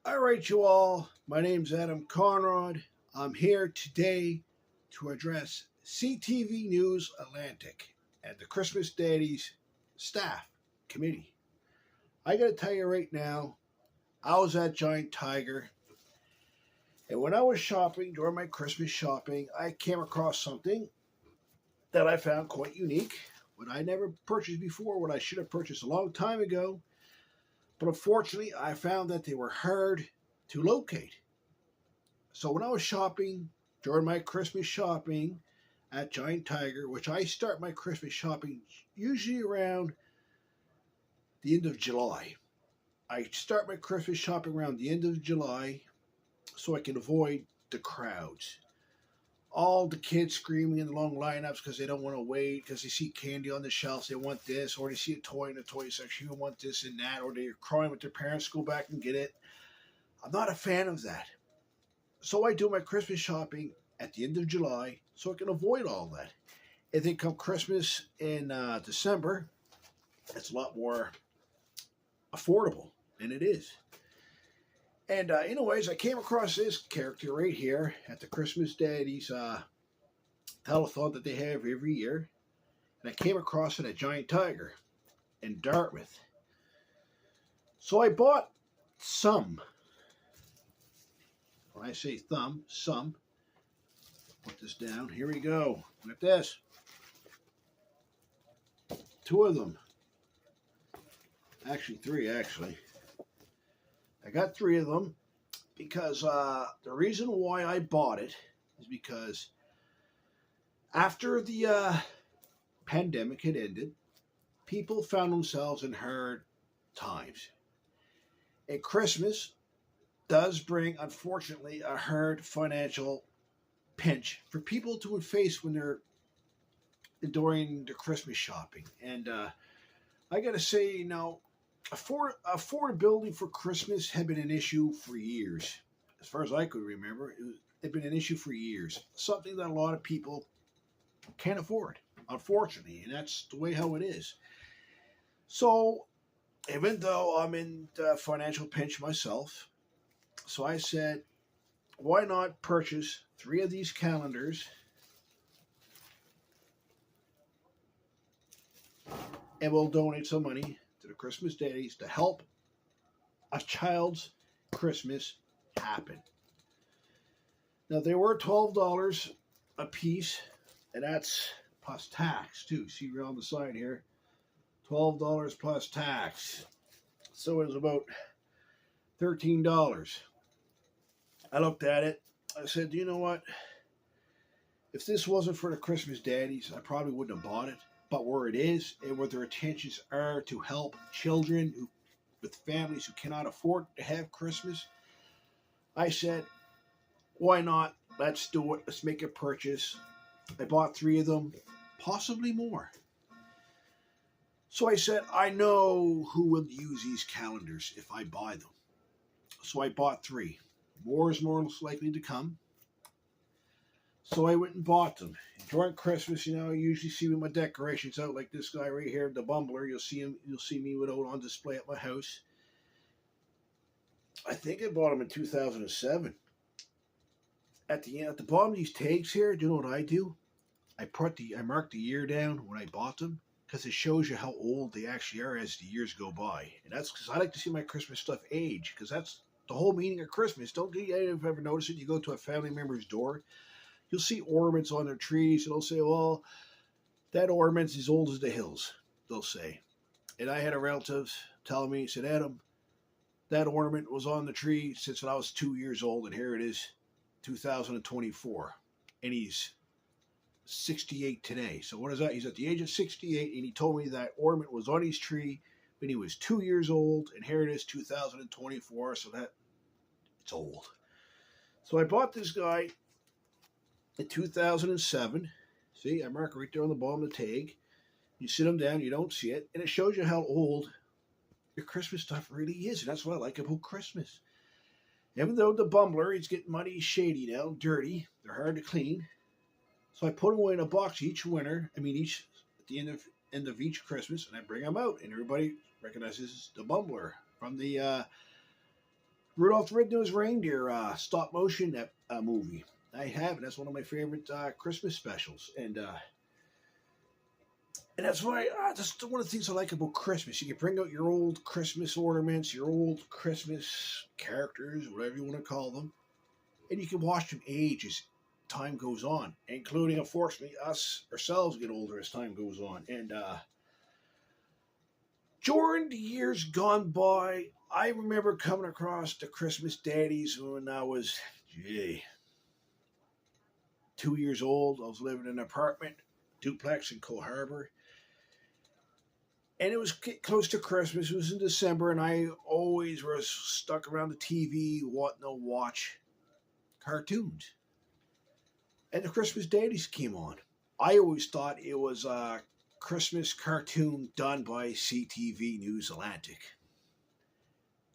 All right, you all. My name's Adam Conrod. I'm here today to address CTV News Atlantic and the Christmas Daddies staff committee. I got to tell you right now, I was at Giant Tiger, and when I was shopping during my Christmas shopping, I came across something that I found quite unique. What I never purchased before, what I should have purchased a long time ago, but unfortunately, I found that they were hard to locate. So when I was shopping during my Christmas shopping at Giant Tiger, which I start my Christmas shopping usually around the end of July. I start my Christmas shopping around the end of July so I can avoid the crowds. All the kids screaming in the long lineups because they don't want to wait, because they see candy on the shelves, they want this, or they see a toy in the toy section, you want this and that, or they're crying with their parents, go back and get it. I'm not a fan of that. So I do my Christmas shopping at the end of July so I can avoid all that. And then come Christmas in December, it's a lot more affordable, and it is. And anyways, I came across this character right here at the Christmas Daddies telethon that they have every year. And I came across it at Giant Tiger in Dartmouth. So I bought some. When I say some. Put this down. Here we go. Look at this. Two of them. Actually, three, actually. I got three of them because the reason why I bought it is because after the pandemic had ended, people found themselves in hard times. And Christmas does bring, unfortunately, a hard financial pinch for people to face when they're during the Christmas shopping. And I got to say, affordability for Christmas had been an issue for years. As far as I could remember, it had been an issue for years. Something that a lot of people can't afford, unfortunately, and that's the way how it is. So, even though I'm in the financial pinch myself, so I said, why not purchase three of these calendars and we'll donate some money to the Christmas Daddies to help a child's Christmas happen. Now, they were $12 a piece, and that's plus tax, too. See right on the side here, $12 plus tax. So it was about $13. I looked at it. I said, you know what? If this wasn't for the Christmas Daddies, I probably wouldn't have bought it. But where it is and where their intentions are to help children with families who cannot afford to have Christmas, I said, why not? Let's do it. Let's make a purchase. I bought three of them, possibly more. So I said, I know who will use these calendars if I buy them. So I bought three. More is most likely to come. So I went and bought them. During Christmas, I usually see my decorations out like this guy right here, the Bumbler. You'll see me with it on display at my house. I think I bought them in 2007. At the bottom of these tags here, do you know what I do? I mark the year down when I bought them because it shows you how old they actually are as the years go by. And that's because I like to see my Christmas stuff age, because that's the whole meaning of Christmas. Don't you ever notice it? You go to a family member's door, you'll see ornaments on their trees, and they'll say, well, that ornament's as old as the hills, they'll say. And I had a relative tell me, he said, Adam, that ornament was on the tree since I was 2 years old, and here it is, 2024. And he's 68 today. So what is that? He's at the age of 68, and he told me that ornament was on his tree when he was 2 years old, and here it is, 2024, so that it's old. So I bought this guy in 2007. See, I mark right there on the bottom of the tag. You sit them down, you don't see it, and it shows you how old your Christmas stuff really is, and that's what I like about Christmas. Even though the Bumbler, he's getting muddy, shady now, dirty, they're hard to clean. So I put them away in a box each at the end of each Christmas, and I bring them out, and everybody recognizes the Bumbler from the Rudolph the Red-Nosed Reindeer stop motion movie. I have it. That's one of my favorite Christmas specials, and that's why that's one of the things I like about Christmas. You can bring out your old Christmas ornaments, your old Christmas characters, whatever you want to call them, and you can watch them age as time goes on, including, unfortunately, us ourselves get older as time goes on. And during the years gone by, I remember coming across the Christmas Daddies when I was, 2 years old. I was living in an apartment, duplex in Cole Harbor. And it was close to Christmas. It was in December, and I always was stuck around the TV wanting to watch cartoons. And the Christmas Daddies came on. I always thought it was a Christmas cartoon done by CTV News Atlantic.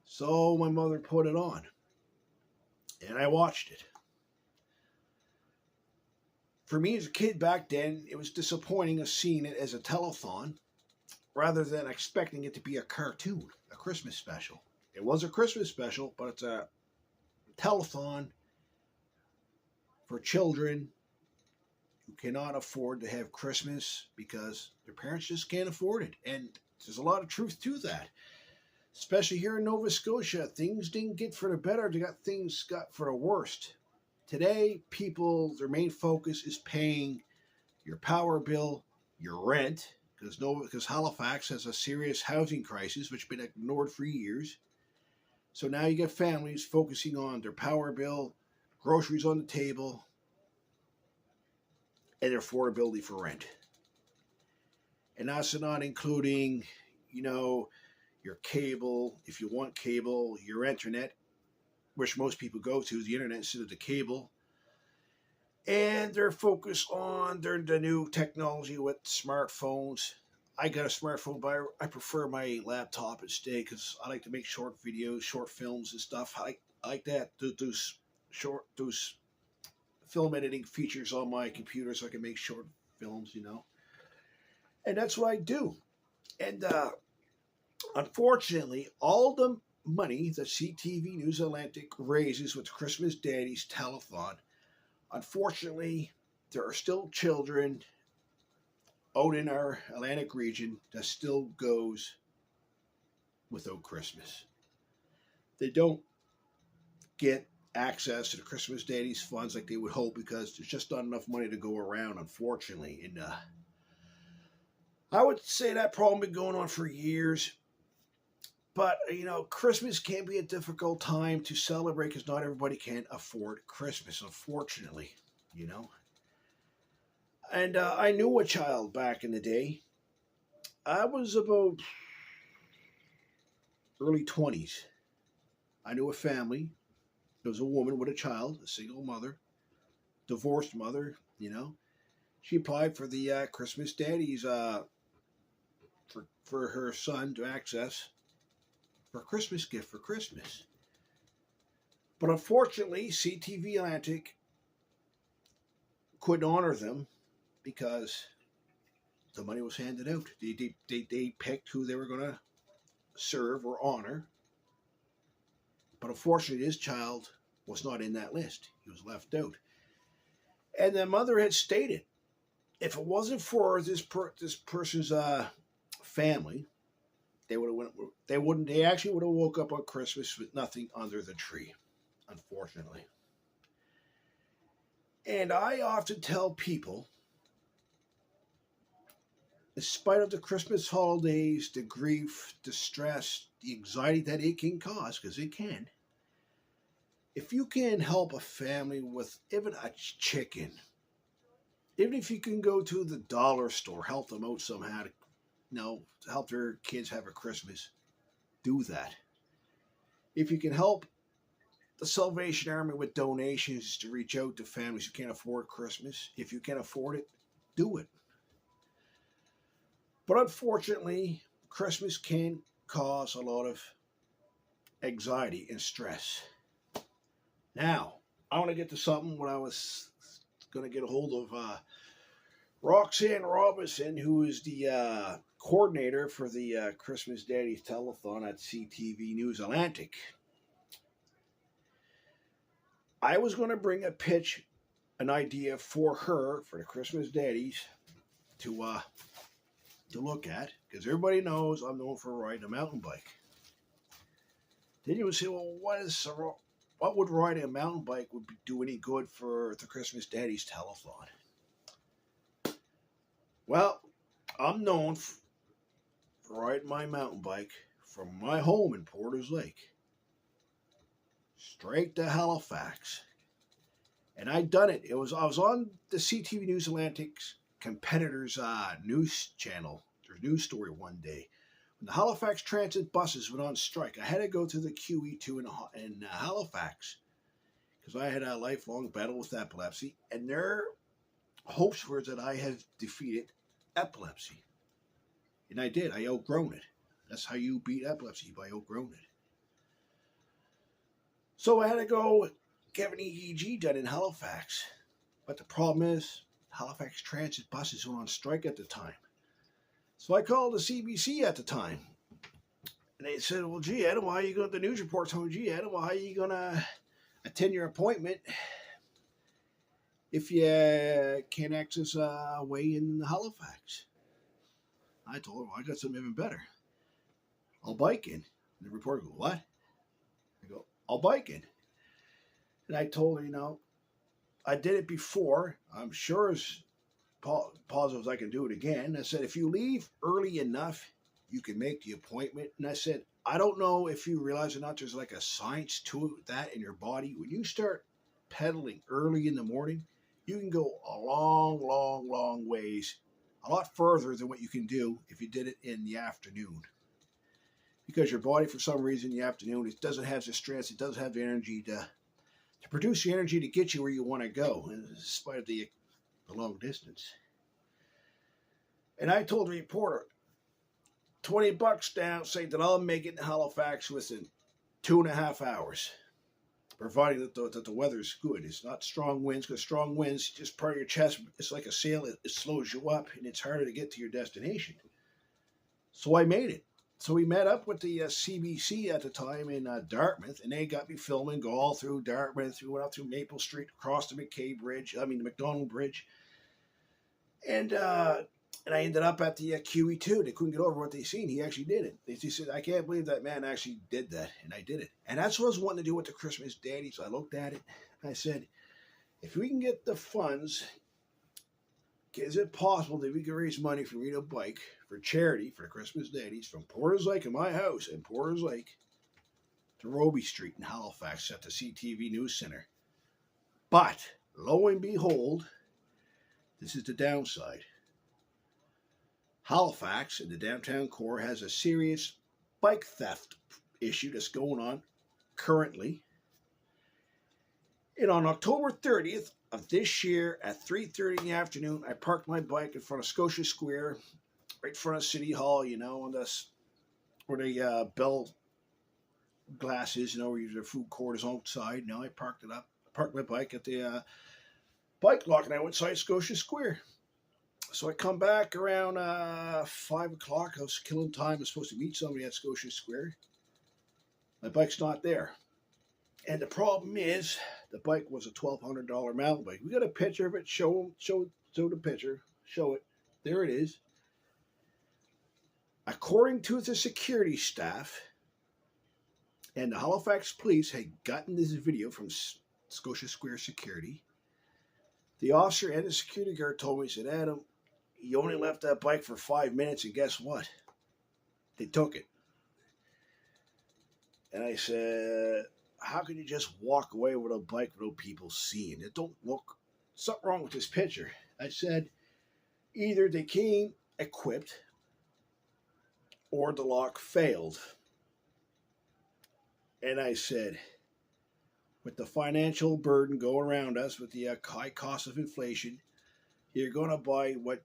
So my mother put it on, and I watched it. For me as a kid back then, it was disappointing of seeing it as a telethon rather than expecting it to be a cartoon, a Christmas special. It was a Christmas special, but it's a telethon for children who cannot afford to have Christmas because their parents just can't afford it. And there's a lot of truth to that. Especially here in Nova Scotia, things didn't get for the better, things got for the worst. Today, people, their main focus is paying your power bill, your rent, because Halifax has a serious housing crisis, which has been ignored for years. So now you get families focusing on their power bill, groceries on the table, and their affordability for rent. And that's not including, your cable, if you want cable, your internet, which most people go to, the internet instead of the cable. And they're focused on the new technology with smartphones. I got a smartphone, but I prefer my laptop instead because I like to make short videos, short films and stuff. I like that. Those film editing features on my computer so I can make short films, And that's what I do. And unfortunately, all the money that CTV News Atlantic raises with Christmas Daddies Telethon, unfortunately, there are still children out in our Atlantic region that still goes without Christmas. They don't get access to the Christmas Daddies funds like they would hope because there's just not enough money to go around, unfortunately. And I would say that problem has been going on for years. But, Christmas can be a difficult time to celebrate because not everybody can afford Christmas, unfortunately, And I knew a child back in the day. I was about early 20s. I knew a family. There was a woman with a child, a single mother, divorced mother, She applied for the Christmas Daddies for her son to access for a Christmas gift for Christmas. But unfortunately, CTV Atlantic couldn't honor them because the money was handed out. They picked who they were going to serve or honor. But unfortunately, his child was not in that list. He was left out. And the mother had stated, if it wasn't for this person's family, they actually would have woke up on Christmas with nothing under the tree, unfortunately. And I often tell people, in spite of the Christmas holidays, the grief, the stress, the anxiety that it can cause, because it can, if you can help a family with even a chicken, even if you can go to the dollar store, help them out somehow to help their kids have a Christmas, do that. If you can help the Salvation Army with donations to reach out to families who can't afford Christmas, if you can afford it, do it. But unfortunately, Christmas can cause a lot of anxiety and stress. Now, I want to get to something when I was going to get a hold of Roxanne Robinson, who is the coordinator for the Christmas Daddies Telethon at CTV News Atlantic. I was going to bring an idea for her for the Christmas Daddies to look at, because everybody knows I'm known for riding a mountain bike. Then you would say, well, what would riding a mountain bike do any good for the Christmas Daddies telethon? Well, I'm known for riding my mountain bike from my home in Porter's Lake straight to Halifax. And I done it. I was on the CTV News Atlantic's competitors' news channel, their news story one day. When the Halifax transit buses went on strike, I had to go to the QE2 in Halifax because I had a lifelong battle with epilepsy, and their hopes were that I had defeated epilepsy. And I did. I outgrown it. That's how you beat epilepsy, by outgrown it. So I had to go get an EEG done in Halifax. But the problem is, Halifax transit buses went on strike at the time. So I called the CBC at the time. And they said, well, gee, Adam, why are you going to the news report? Told me, gee, Adam, why are you going to attend your appointment if you can't access a way in Halifax? I told him, well, I got something even better. I'll bike in. And the reporter goes, what? I go, I'll bike in. And I told her, I did it before. I'm sure as positive as I can do it again. I said, if you leave early enough, you can make the appointment. And I said, I don't know if you realize or not, there's like a science to that in your body. When you start pedaling early in the morning, you can go a long, long, long ways, a lot further than what you can do if you did it in the afternoon. Because your body, for some reason, in the afternoon, it doesn't have the strength, it doesn't have the energy to produce the energy to get you where you want to go, in spite of the long distance. And I told the reporter, $20 down, saying that I'll make it in Halifax within 2.5 hours, providing that the weather's good. It's not strong winds, because strong winds, just part of your chest, it's like a sail, it slows you up, and it's harder to get to your destination. So I made it. So we met up with the CBC at the time in Dartmouth, and they got me filming, go all through Dartmouth. We went out through Maple Street, across the the McDonald Bridge. And I ended up at the QE2. They couldn't get over what they seen. He actually did it. They said, I can't believe that man actually did that. And I did it. And that's what I was wanting to do with the Christmas Daddies. I looked at it, and I said, if we can get the funds, is it possible that we can raise money for me to bike for charity for the Christmas Daddies from Porter's Lake in my house in Porter's Lake to Roby Street in Halifax at the CTV News Center? But, lo and behold, this is the downside. Halifax in the downtown core has a serious bike theft issue that's going on currently. And on October 30th of this year at 3:30 in the afternoon, I parked my bike in front of Scotia Square, right in front of City Hall, on this, where the Bell Glass is, where the food court is outside. I parked my bike at the bike lock, and I went inside Scotia Square. So I come back around 5 o'clock. I was killing time. I was supposed to meet somebody at Scotia Square. My bike's not there. And the problem is, the bike was a $1,200 mountain bike. We got a picture of it. Show the picture. Show it. There it is. According to the security staff, and the Halifax police had gotten this video from Scotia Square security, the officer and the security guard told me, he said, Adam, you only left that bike for 5 minutes, and guess what? They took it. And I said, how can you just walk away with a bike without people seeing it? Don't look, something wrong with this picture. I said, either they came equipped or the lock failed. And I said, with the financial burden going around us, with the high cost of inflation, you're going to buy what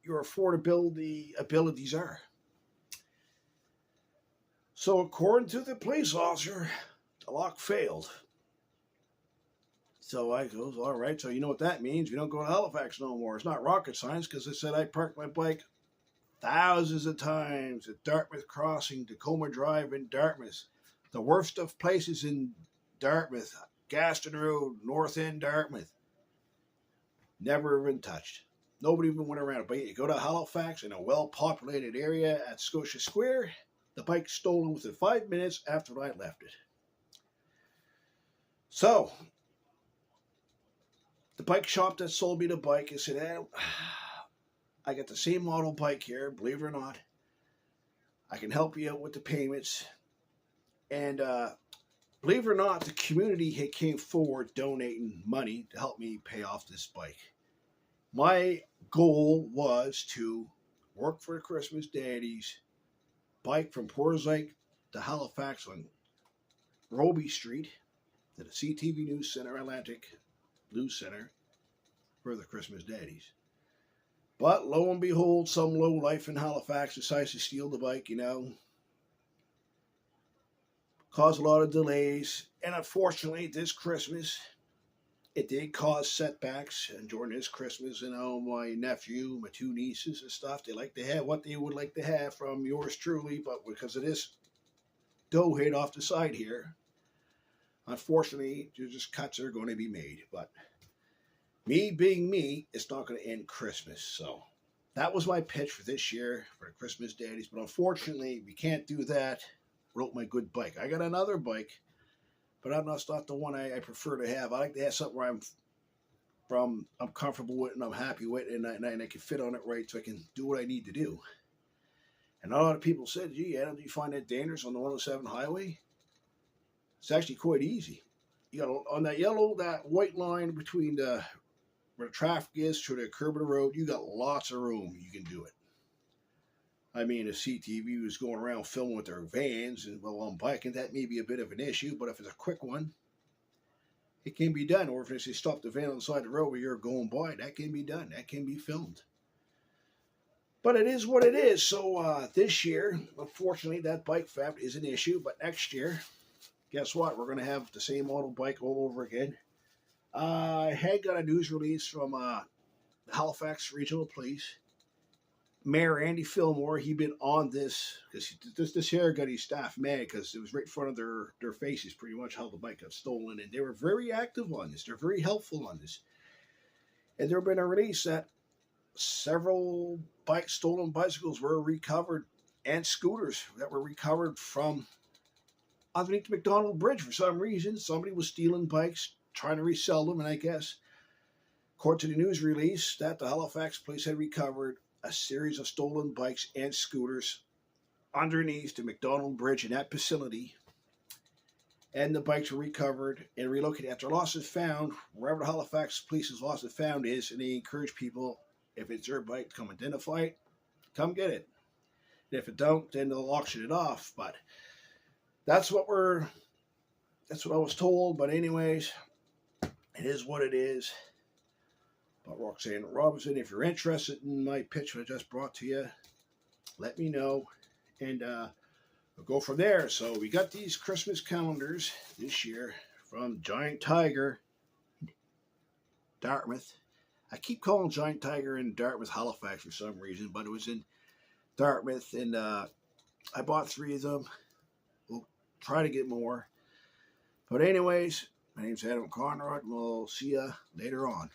your affordability abilities are. So according to the police officer, the lock failed. So I goes, all right, so you know what that means? We don't go to Halifax no more. It's not rocket science, because I said I parked my bike thousands of times at Dartmouth Crossing, Tacoma Drive in Dartmouth. The worst of places in Dartmouth, Gaston Road, North End, Dartmouth. Never been touched. Nobody even went around it. But you go to Halifax, in a well-populated area at Scotia Square, the bike's stolen within 5 minutes after I left it. So, the bike shop that sold me the bike, I said, I got the same model bike here, believe it or not. I can help you out with the payments. And believe it or not, the community had came forward donating money to help me pay off this bike. My goal was to work for the Christmas Daddies, bike from Portzlake to Halifax on Roby Street to the CTV News Center, Atlantic News Center for the Christmas Daddies. But lo and behold, some low life in Halifax decides to steal the bike, Caused a lot of delays. And unfortunately, this Christmas, it did cause setbacks. And during this Christmas, my nephew, my two nieces and stuff, they like to have what they would like to have from yours truly. But because of this dough hit off the side here, unfortunately, there's just cuts that are going to be made. But me being me, it's not going to end Christmas. So that was my pitch for this year for the Christmas Daddies. But unfortunately, we can't do that without my good bike. I got another bike, but that's not the one I prefer to have. I like to have something where I'm comfortable with and I'm happy with, and I can fit on it right so I can do what I need to do. And a lot of people said, gee, Adam, do you find that dangerous on the 107 highway? It's actually quite easy. You got on that white line between where the traffic is to the curb of the road, you got lots of room. You can do it. I mean, if CTV was going around filming with their vans and while I'm biking, that may be a bit of an issue. But if it's a quick one, it can be done. Or if they stop the van on the side of the road where you're going by, that can be done. That can be filmed. But it is what it is. So this year, unfortunately, that bike theft is an issue. But next year, guess what? We're going to have the same model bike all over again. I had got a news release from the Halifax Regional Police. Mayor Andy Fillmore, he'd been on this because this here got his staff mad because it was right in front of their faces pretty much how the bike got stolen. And they were very active on this. They're very helpful on this. And there had been a release that several stolen bicycles were recovered and scooters that were recovered from underneath the McDonald Bridge for some reason. Somebody was stealing bikes, trying to resell them, and I guess, according to the news release, that the Halifax police had recovered a series of stolen bikes and scooters underneath the McDonald Bridge in that vicinity. And the bikes were recovered and relocated. After lost is found, wherever the Halifax police's lost is found is, and they encourage people, if it's their bike, come identify it, come get it. And if it don't, then they'll auction it off. But that's what I was told. But anyways, it is what it is. But Roxanne Robinson, if you're interested in my pitch that I just brought to you, let me know. And we'll go from there. So we got these Christmas calendars this year from Giant Tiger, Dartmouth. I keep calling Giant Tiger in Dartmouth, Halifax for some reason, but it was in Dartmouth. And I bought 3 of them. We'll try to get more. But anyways, my name's Adam Conrod, and we'll see you later on.